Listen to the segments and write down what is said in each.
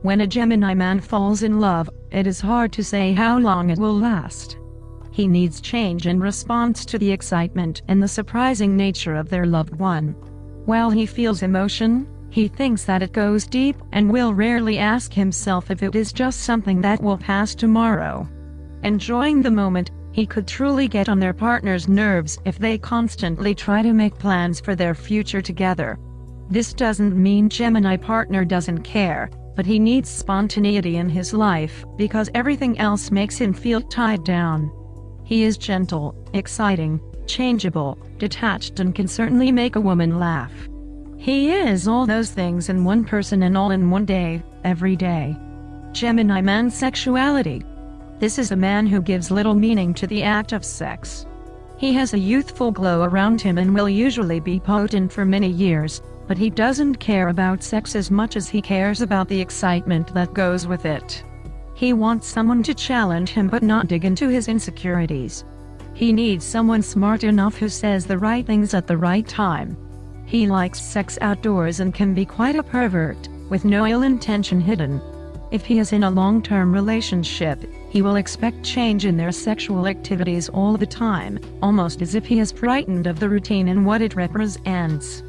When a Gemini man falls in love, it is hard to say how long it will last. He needs change in response to the excitement and the surprising nature of their loved one. While he feels emotion, he thinks that it goes deep and will rarely ask himself if it is just something that will pass tomorrow. Enjoying the moment, he could truly get on their partner's nerves if they constantly try to make plans for their future together. This doesn't mean Gemini partner doesn't care, but he needs spontaneity in his life because everything else makes him feel tied down. He is gentle, exciting, changeable, detached, and can certainly make a woman laugh. He is all those things in one person and all in one day, every day. Gemini man sexuality. This is a man who gives little meaning to the act of sex. He has a youthful glow around him and will usually be potent for many years, but he doesn't care about sex as much as he cares about the excitement that goes with it. He wants someone to challenge him but not dig into his insecurities. He needs someone smart enough who says the right things at the right time. He likes sex outdoors and can be quite a pervert, with no ill intention hidden. If he is in a long-term relationship, he will expect change in their sexual activities all the time, almost as if he is frightened of the routine and what it represents.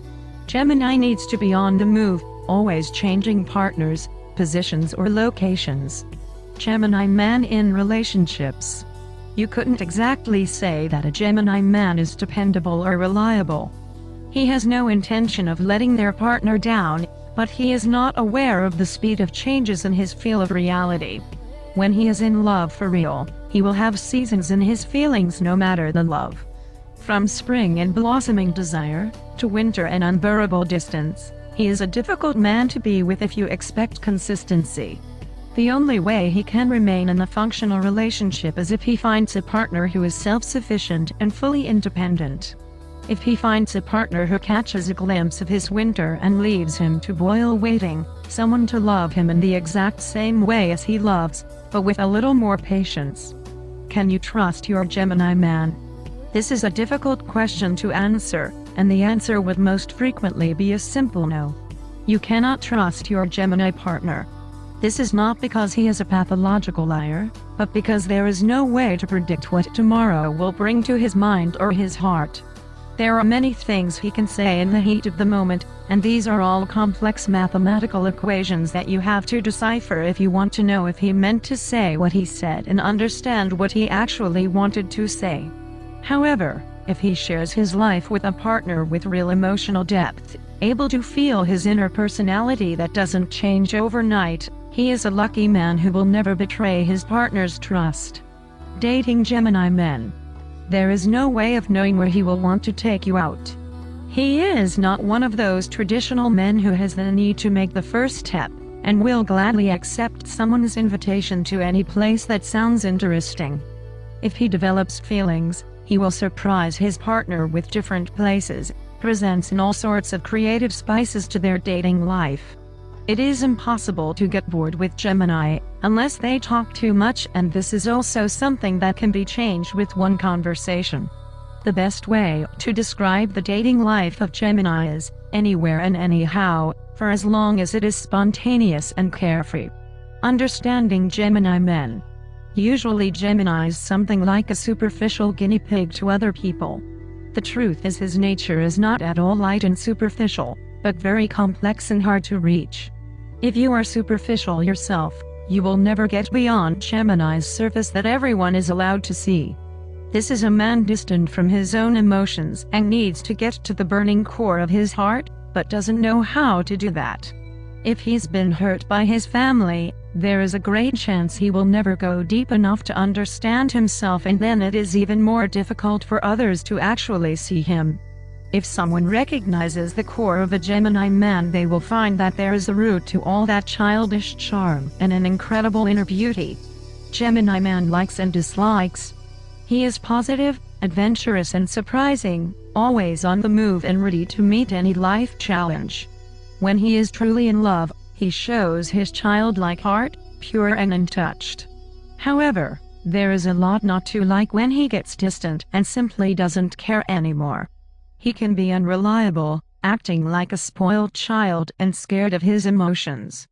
Gemini needs to be on the move, always changing partners, positions or locations. Gemini man in relationships. You couldn't exactly say that a Gemini man is dependable or reliable. He has no intention of letting their partner down, but he is not aware of the speed of changes in his feel of reality. When he is in love for real, he will have seasons in his feelings no matter the love. From spring and blossoming desire, to winter and unbearable distance, he is a difficult man to be with if you expect consistency. The only way he can remain in a functional relationship is if he finds a partner who is self-sufficient and fully independent. If he finds a partner who catches a glimpse of his winter and leaves him to boil waiting, someone to love him in the exact same way as he loves, but with a little more patience. Can you trust your Gemini man? This is a difficult question to answer, and the answer would most frequently be a simple no. You cannot trust your Gemini partner. This is not because he is a pathological liar, but because there is no way to predict what tomorrow will bring to his mind or his heart. There are many things he can say in the heat of the moment, and these are all complex mathematical equations that you have to decipher if you want to know if he meant to say what he said and understand what he actually wanted to say. However, if he shares his life with a partner with real emotional depth, able to feel his inner personality that doesn't change overnight, he is a lucky man who will never betray his partner's trust. Dating Gemini men. There is no way of knowing where he will want to take you out. He is not one of those traditional men who has the need to make the first step, and will gladly accept someone's invitation to any place that sounds interesting. If he develops feelings, he will surprise his partner with different places, presents in all sorts of creative spices to their dating life. It is impossible to get bored with Gemini, unless they talk too much, and this is also something that can be changed with one conversation. The best way to describe the dating life of Gemini is, anywhere and anyhow, for as long as it is spontaneous and carefree. Understanding Gemini men. Usually Gemini is something like a superficial guinea pig to other people. The truth is his nature is not at all light and superficial, but very complex and hard to reach. If you are superficial yourself, you will never get beyond Gemini's surface that everyone is allowed to see. This is a man distant from his own emotions and needs to get to the burning core of his heart, but doesn't know how to do that. If he's been hurt by his family, there is a great chance he will never go deep enough to understand himself, and then it is even more difficult for others to actually see him. If someone recognizes the core of a Gemini man, they will find that there is a root to all that childish charm and an incredible inner beauty. Gemini man likes and dislikes. He is positive, adventurous and surprising, always on the move and ready to meet any life challenge. When he is truly in love, he shows his childlike heart, pure and untouched. However, there is a lot not to like when he gets distant and simply doesn't care anymore. He can be unreliable, acting like a spoiled child and scared of his emotions.